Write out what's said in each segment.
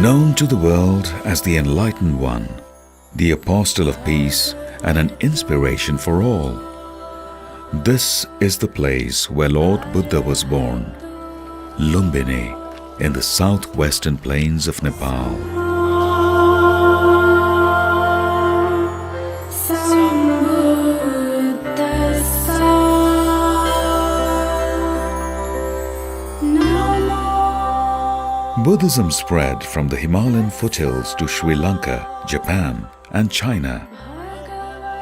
Known to the world as the Enlightened One, the Apostle of Peace and an inspiration for all, this is the place where Lord Buddha was born, Lumbini, in the southwestern plains of Nepal. Buddhism spread from the Himalayan foothills to Sri Lanka, Japan, and China.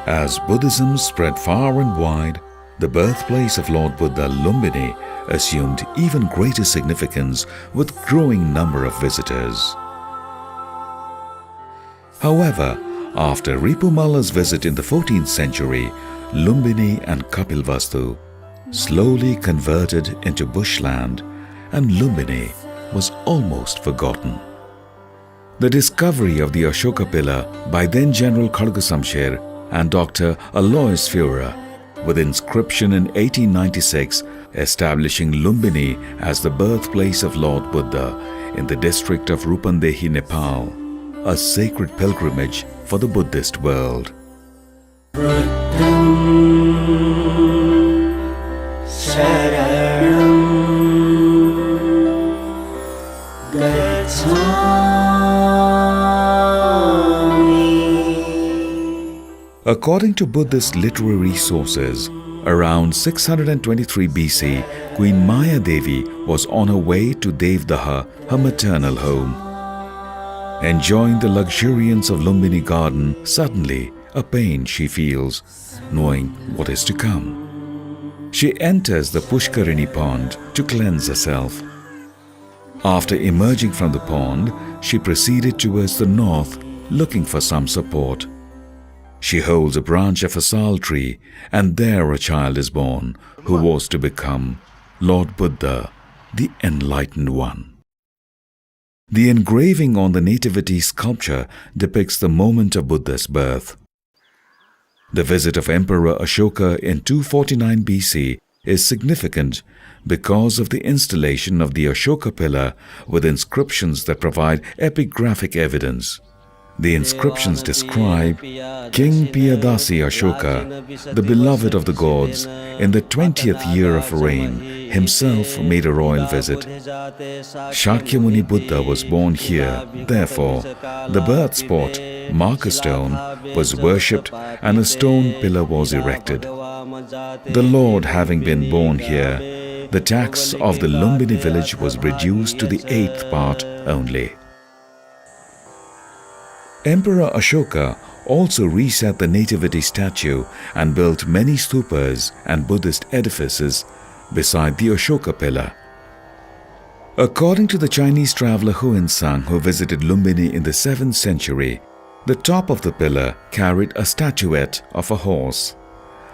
As Buddhism spread far and wide, the birthplace of Lord Buddha, Lumbini, assumed even greater significance with growing number of visitors. However, after Ripumala's visit in the 14th century, Lumbini and Kapilvastu slowly converted into bushland, and Lumbini was almost forgotten. The discovery of the Ashoka pillar by then General Khargasamsher and Dr. Alois Führer, with inscription in 1896 establishing Lumbini as the birthplace of Lord Buddha in the district of Rupandehi, Nepal, a sacred pilgrimage for the Buddhist world. According to Buddhist literary sources, around 623 BC, Queen Maya Devi was on her way to Devdaha, her maternal home. Enjoying the luxuriance of Lumbini garden, suddenly a pain she feels, knowing what is to come. She enters the Pushkarini pond to cleanse herself. After emerging from the pond, she proceeded towards the north, looking for some support. She holds a branch of a sal tree, and there a child is born who was to become Lord Buddha, the Enlightened One. The engraving on the nativity sculpture depicts the moment of Buddha's birth. The visit of Emperor Ashoka in 249 BC is significant because of the installation of the Ashoka pillar with inscriptions that provide epigraphic evidence. The inscriptions describe King Piyadasi Ashoka, the beloved of the gods, in the 20th year of reign, himself made a royal visit. Shakyamuni Buddha was born here, therefore, the birth spot, marker stone, was worshipped and a stone pillar was erected. The Lord having been born here, the tax of the Lumbini village was reduced to the 8th part only. Emperor Ashoka also reset the nativity statue and built many stupas and Buddhist edifices beside the Ashoka pillar. According to the Chinese traveler Huinsang, who visited Lumbini in the 7th century, the top of the pillar carried a statuette of a horse.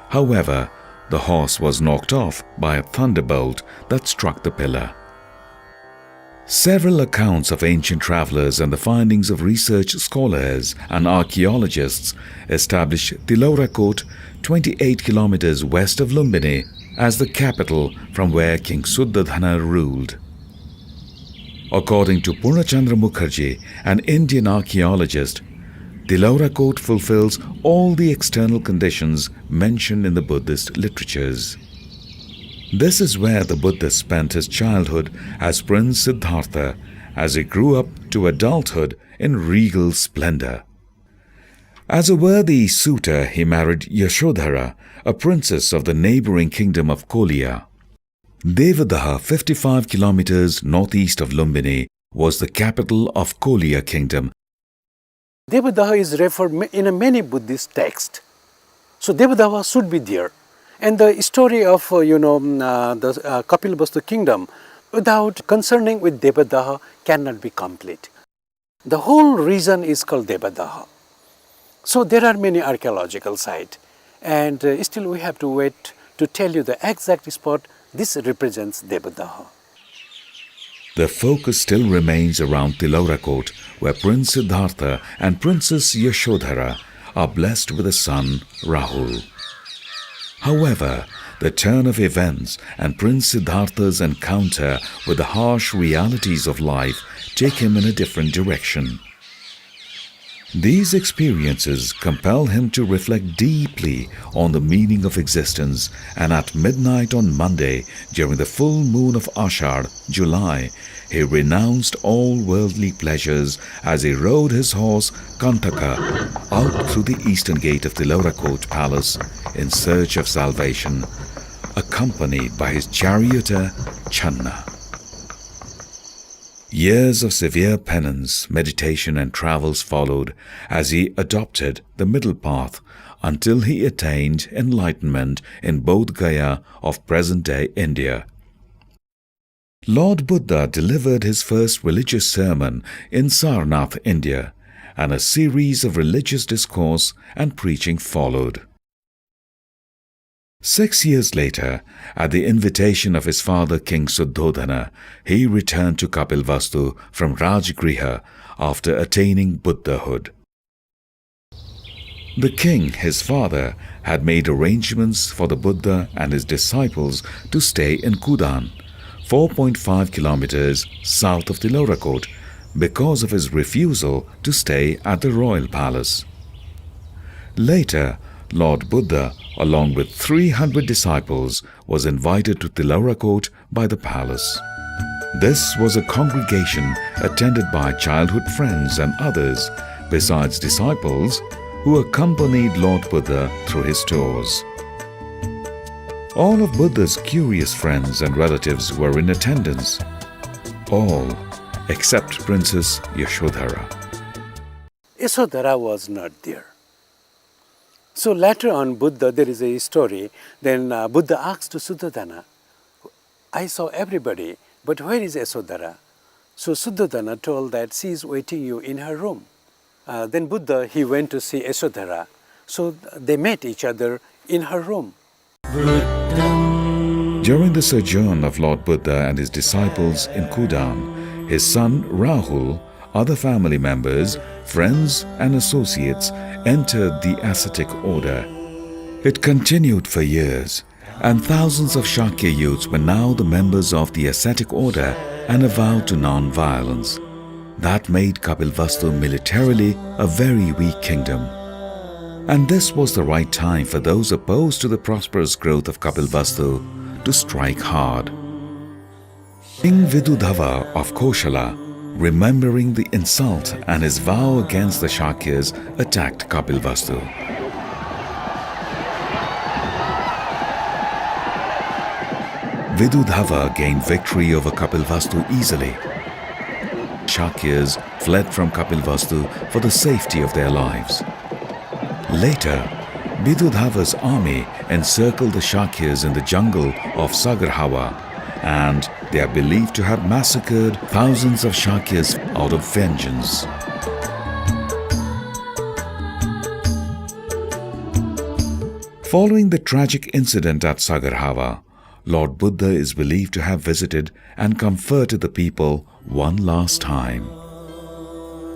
However, the horse was knocked off by a thunderbolt that struck the pillar. Several accounts of ancient travelers and the findings of research scholars and archaeologists establish Tilaurakot, 28 kilometers west of Lumbini, as the capital from where King Suddhodana ruled. According to Purnachandra Mukherjee, an Indian archaeologist, Tilaurakot fulfills all the external conditions mentioned in the Buddhist literatures. This is where the Buddha spent his childhood as Prince Siddhartha, as he grew up to adulthood in regal splendor. As a worthy suitor, he married Yashodhara, a princess of the neighboring kingdom of Kolia. Devadaha, 55 kilometers northeast of Lumbini, was the capital of Kolia kingdom. Devadaha is referred in many Buddhist texts. So Devadaha should be there. And the story of, the Kapilvastu kingdom, without concerning with Devadaha, cannot be complete. The whole region is called Devadaha. So there are many archaeological sites, and still we have to wait to tell you the exact spot. This represents Devadaha. The focus still remains around Tilaurakot, where Prince Siddhartha and Princess Yashodhara are blessed with a son, Rahul. However, the turn of events and Prince Siddhartha's encounter with the harsh realities of life take him in a different direction. These experiences compel him to reflect deeply on the meaning of existence, and at midnight on Monday, during the full moon of Ashad, July, he renounced all worldly pleasures as he rode his horse Kantaka out through the eastern gate of the Tilaurakot palace in search of salvation, accompanied by his charioteer Chanda. Years of severe penance, meditation and travels followed as he adopted the middle path until he attained enlightenment in Bodh Gaya of present-day India. Lord Buddha delivered his first religious sermon in Sarnath, India, and a series of religious discourse and preaching followed. 6 years later, at the invitation of his father King Suddhodana, he returned to Kapilvastu from Rajgriha after attaining Buddhahood. The king, his father, had made arrangements for the Buddha and his disciples to stay in Kudan, 4.5 kilometers south of Tilaurakot, because of his refusal to stay at the royal palace. Later, Lord Buddha, along with 300 disciples, was invited to Tilaurakot by the palace. This was a congregation attended by childhood friends and others, besides disciples, who accompanied Lord Buddha through his tours. All of Buddha's curious friends and relatives were in attendance. All except Princess Yashodhara. Yashodhara was not there. So later on Buddha, there is a story, then Buddha asked to Suddhodana, I saw everybody, but where is Yashodhara? So Suddhodana told that she is waiting you in her room. Then Buddha, he went to see Yashodhara. So they met each other in her room. During the sojourn of Lord Buddha and his disciples in Kudan, his son Rahul, other family members, friends and associates entered the ascetic order. It continued for years, and thousands of Shakya youths were now the members of the ascetic order and avowed to non-violence. That made Kapilvastu militarily a very weak kingdom. And this was the right time for those opposed to the prosperous growth of Kapilvastu to strike hard. King Vidudhava of Koshala, remembering the insult and his vow against the Shakyas, attacked Kapilvastu. Vidudhava gained victory over Kapilvastu easily. Shakyas fled from Kapilvastu for the safety of their lives. Later, Vidudhava's army encircled the Shakyas in the jungle of Sagarhawa, and they are believed to have massacred thousands of Shakyas out of vengeance. Following the tragic incident at Sagarhawa, Lord Buddha is believed to have visited and comforted the people one last time.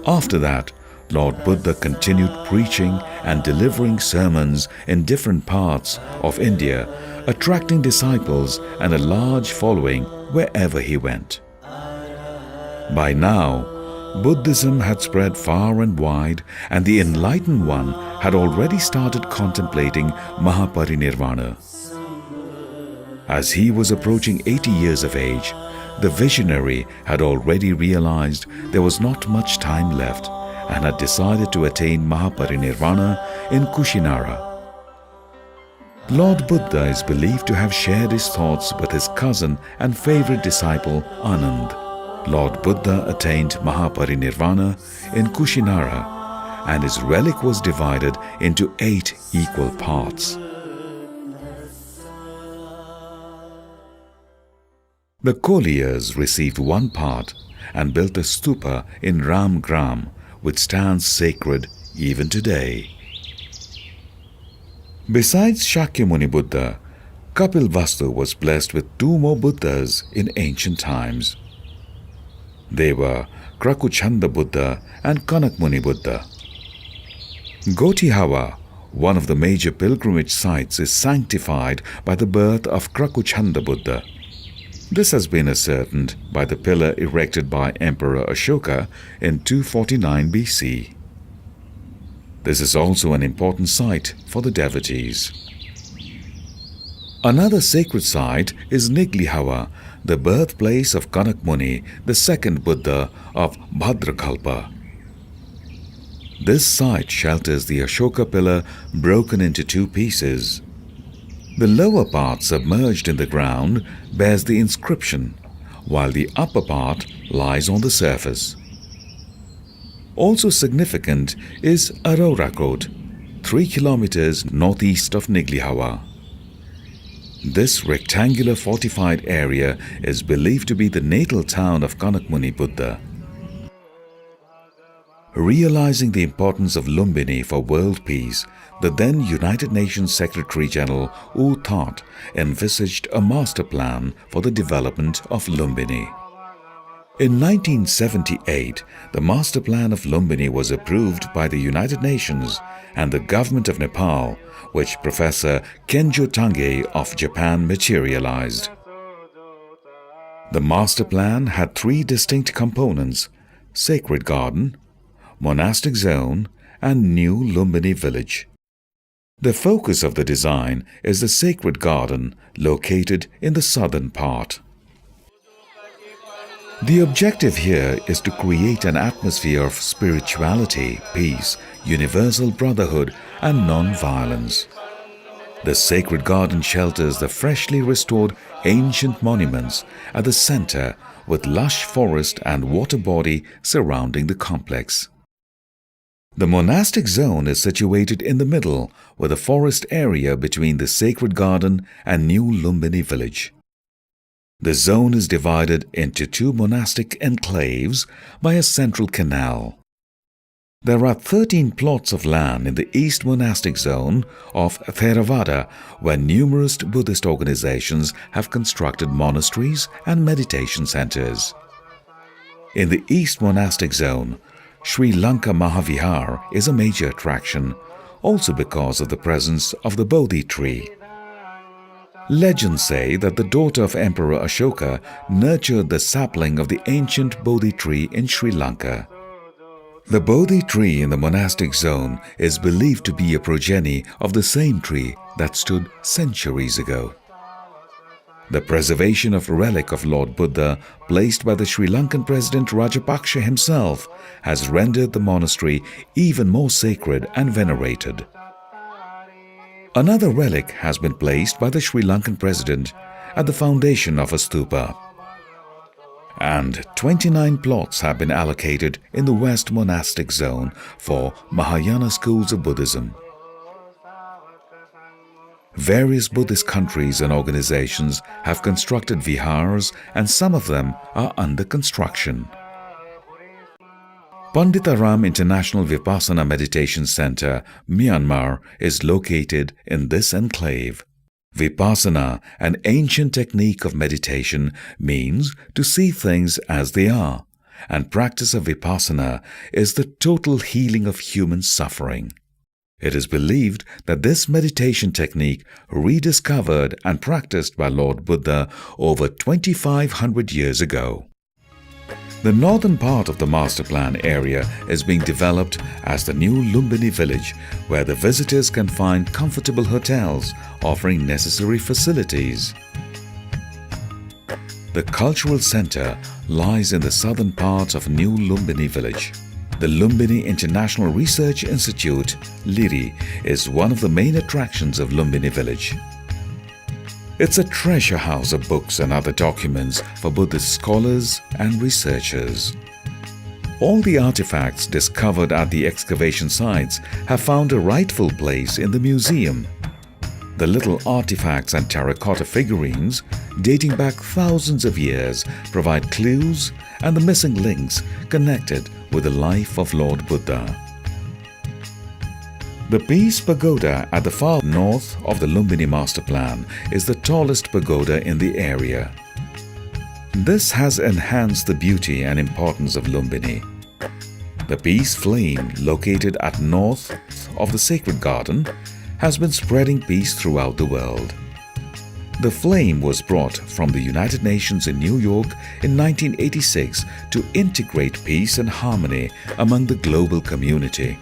After that, Lord Buddha continued preaching and delivering sermons in different parts of India, attracting disciples and a large following wherever he went. By now, Buddhism had spread far and wide, and the Enlightened One had already started contemplating Mahaparinirvana. As he was approaching 80 years of age, the visionary had already realized there was not much time left and had decided to attain Mahaparinirvana in Kushinara. Lord Buddha is believed to have shared his thoughts with his cousin and favorite disciple Anand. Lord Buddha attained Mahaparinirvana in Kushinara, and his relic was divided into 8 equal parts. The Koliyas received one part and built a stupa in Ramgram, which stands sacred even today. Besides Shakyamuni Buddha, Kapilvastu was blessed with 2 more Buddhas in ancient times. They were Krakow Chanda Buddha and Kanakmuni Buddha. Niglihawa, one of the major pilgrimage sites is sanctified by the birth of Krakow Chanda Buddha. This has been ascertained by the pillar erected by Emperor Ashoka in 249 BC. This is also an important site for the devotees. Another sacred site is Niglihawa, the birthplace of Kanak Muni, the second Buddha of Bhadrakalpa. This site shelters the Ashoka pillar broken into two pieces. The lower part, submerged in the ground, bears the inscription, while the upper part lies on the surface. Also significant is Arorakot, 3 kilometers northeast of Niglihawa. This rectangular fortified area is believed to be the natal town of Kanak Muni Buddha. Realizing the importance of Lumbini for world peace, the then United Nations Secretary-General U Thant envisaged a master plan for the development of Lumbini. In 1978, the master plan of Lumbini was approved by the United Nations and the government of Nepal, which Professor Kenjo Tange of Japan materialized. The master plan had three distinct components: Sacred Garden, Monastic Zone, and New Lumbini Village. The focus of the design is the Sacred Garden located in the southern part. The objective here is to create an atmosphere of spirituality, peace, universal brotherhood, and non-violence. The Sacred Garden shelters the freshly restored ancient monuments at the center, with lush forest and water body surrounding the complex. The Monastic Zone is situated in the middle, with a forest area between the Sacred Garden and New Lumbini Village. The zone is divided into two monastic enclaves by a central canal. There are 13 plots of land in the East Monastic Zone of Theravada, where numerous Buddhist organizations have constructed monasteries and meditation centers. In the East Monastic Zone, Sri Lanka Mahavihar is a major attraction, also because of the presence of the Bodhi tree. Legends say that the daughter of Emperor Ashoka nurtured the sapling of the ancient Bodhi tree in Sri Lanka. The Bodhi tree in the monastic zone is believed to be a progeny of the same tree that stood centuries ago. The preservation of a relic of Lord Buddha placed by the Sri Lankan President Rajapaksa himself has rendered the monastery even more sacred and venerated. Another relic has been placed by the Sri Lankan President at the foundation of a stupa. And 29 plots have been allocated in the West Monastic Zone for Mahayana schools of Buddhism. Various Buddhist countries and organizations have constructed vihars, and some of them are under construction. Panditaram International Vipassana Meditation Center, Myanmar, is located in this enclave. Vipassana, an ancient technique of meditation, means to see things as they are, and practice of Vipassana is the total healing of human suffering. It is believed that this meditation technique, rediscovered and practiced by Lord Buddha over 2,500 years ago. The northern part of the master plan area is being developed as the new Lumbini village, where the visitors can find comfortable hotels offering necessary facilities. The cultural center lies in the southern part of New Lumbini village. The Lumbini International Research Institute, LIRI, is one of the main attractions of Lumbini village. It's a treasure house of books and other documents for Buddhist scholars and researchers. All the artifacts discovered at the excavation sites have found a rightful place in the museum. The little artifacts and terracotta figurines, dating back thousands of years, provide clues and the missing links connected with the life of Lord Buddha. The Peace Pagoda at the far north of the Lumbini Master Plan is the tallest pagoda in the area. This has enhanced the beauty and importance of Lumbini. The peace flame, located at north of the sacred garden, has been spreading peace throughout the world. The flame was brought from the United Nations in New York in 1986 to integrate peace and harmony among the global community.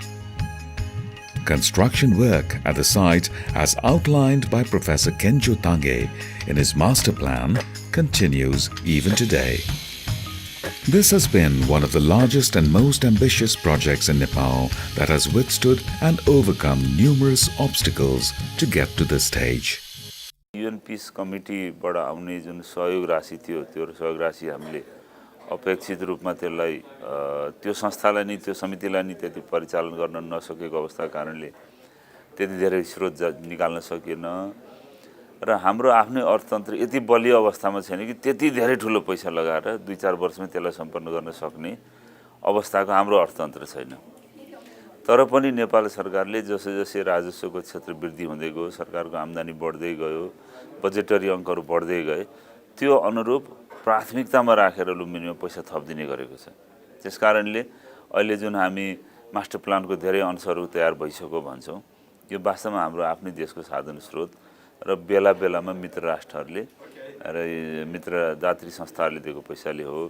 Construction work at the site, as outlined by Professor Kenjo Tange in his master plan, continues even today. This has been one of the largest and most ambitious projects in Nepal that has withstood and overcome numerous obstacles to get to this stage. UN Peace Committee बाट आउने जुन सहयोग राशि थियो त्यो सहयोग राशि हामीले अपेक्षित रूपमा त्यसलाई त्यो संस्थालाई नि त्यो समितिलाई नि त्यति परिचालन गर्न नसकेको अवस्थाको कारणले त्यति धेरै स्रोत निकाल्न सकिएन र हाम्रो आफ्नै अर्थतन्त्र यति बलियो अवस्थामा छैन कि त्यति धेरै ठुलो पैसा लगाएर 2-4 वर्षमै त्यसलाई सम्पन्न गर्न सक्ने अवस्थाको हाम्रो अर्थतन्त्र छैन। तर पनि नेपाल सरकारले जसै जसै राजस्वको क्षेत्र वृद्धि हुँदै गयो, सरकारको आम्दानी बढ्दै गयो, बजेटरी अङ्कहरू बढ्दै गए, त्यो अनुरूप प्राथमिकतामा राखेर लुम्बिनीमा पैसा थपिदिने गरेको छ। त्यसकारणले अहिले जुन हामी मास्टर प्लानको धेरै अंशहरू तयार भइसक्यो भन्छौँ, यो वास्तवमा हाम्रो आफ्नै देशको साधन स्रोत र बेला बेलामा मित्र राष्ट्रहरूले र मित्र दात्री संस्थाहरूले दिएको पैसाले हो।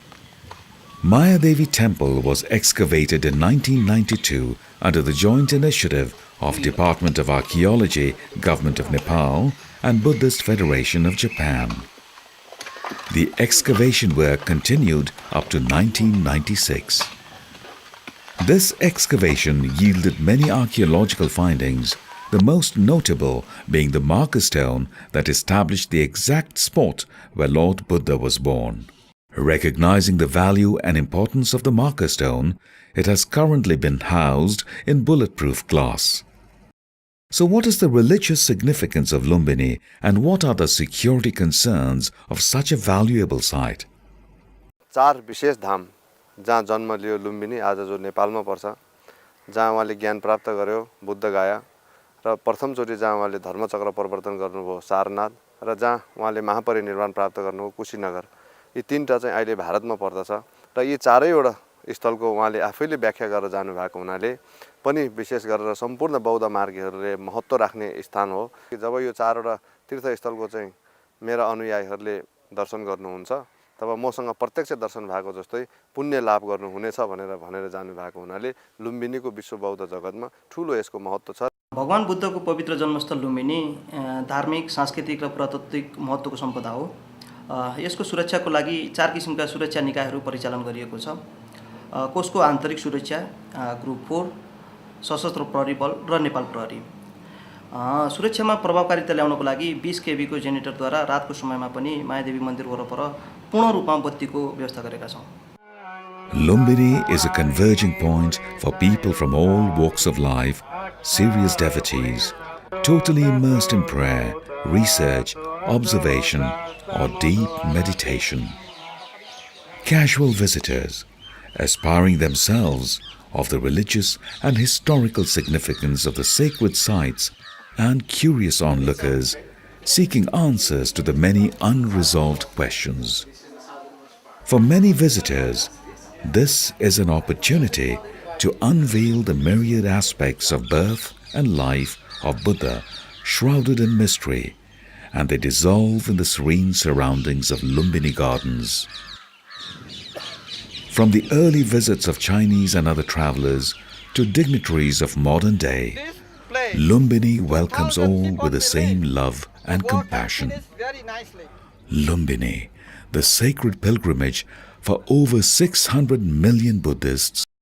Mayadevi Temple was excavated in 1992 under the joint initiative of Department of Archaeology, Government of Nepal and Buddhist Federation of Japan. The excavation work continued up to 1996. This excavation yielded many archaeological findings, the most notable being the marker stone that established the exact spot where Lord Buddha was born. Recognizing the value and importance of the marker stone, it has currently been housed in bulletproof glass. So what is the religious significance of Lumbini and what are the security concerns of such a valuable site? 4 विशेष धाम जहाँ जन्म लियो लुम्बिनी, आज जो नेपालमा पर्छ, जहाँ उहाँले ज्ञान प्राप्त गर्यो बुद्ध गया र प्रथमचोटि जहाँ उहाँले धर्मचक्र परिवर्तन गर्नुभयो सारनाथ र जहाँ उहाँले महापरिनिर्वाण प्राप्त गर्नुभयो कुशीनगर, यी तीनटा चाहिँ अहिले भारतमा पर्दछ र यी चारैवटा स्थलको उहाँले आफैले व्याख्या गरेर जानु भएको हुनाले पनि विशेष गरेर सम्पूर्ण बौद्ध मार्गीहरूले महत्त्व राख्ने स्थान हो। जब यो चारवटा तीर्थस्थलको चाहिँ मेरा अनुयायीहरूले दर्शन गर्नुहुन्छ तब मसँग प्रत्यक्ष दर्शन भएको जस्तै पुण्य लाभ गर्नुहुनेछ भनेर जानु भएको हुनाले लुम्बिनीको विश्व बौद्ध जगतमा ठूलो यसको महत्त्व छ। भगवान बुद्धको पवित्र जन्मस्थल लुम्बिनी धार्मिक, सांस्कृतिक र पुरातात्विक महत्त्वको सम्पदा हो। यसको सुरक्षाको लागि 4 किसिमका सुरक्षा निकायहरू परिचालन गरिएको छ। कोषको आन्तरिक सुरक्षा, ग्रुप 4, सशस्त्र प्रहरी बल र नेपाल प्रहरी। सुरक्षामा प्रभावकारिता ल्याउनको लागि 20 केबी को जेनेरेटरद्वारा रातको समयमा पनि मायादेवी मन्दिर वरपर पूर्ण रूपमा बत्तीको व्यवस्था गरेका छौं। Lumbini is a converging point for people from all walks of life, serious devotees, totally immersed in prayer, research, observation, or deep meditation. Casual visitors, aspiring themselves of the religious and historical significance of the sacred sites, and curious onlookers seeking answers to the many unresolved questions. For many visitors, this is an opportunity to unveil the myriad aspects of birth and life of Buddha shrouded in mystery, and they dissolve in the serene surroundings of Lumbini Gardens. From the early visits of Chinese and other travelers to dignitaries of modern day, Lumbini welcomes all with the same love and compassion. Lumbini, the sacred pilgrimage for over 600 million Buddhists,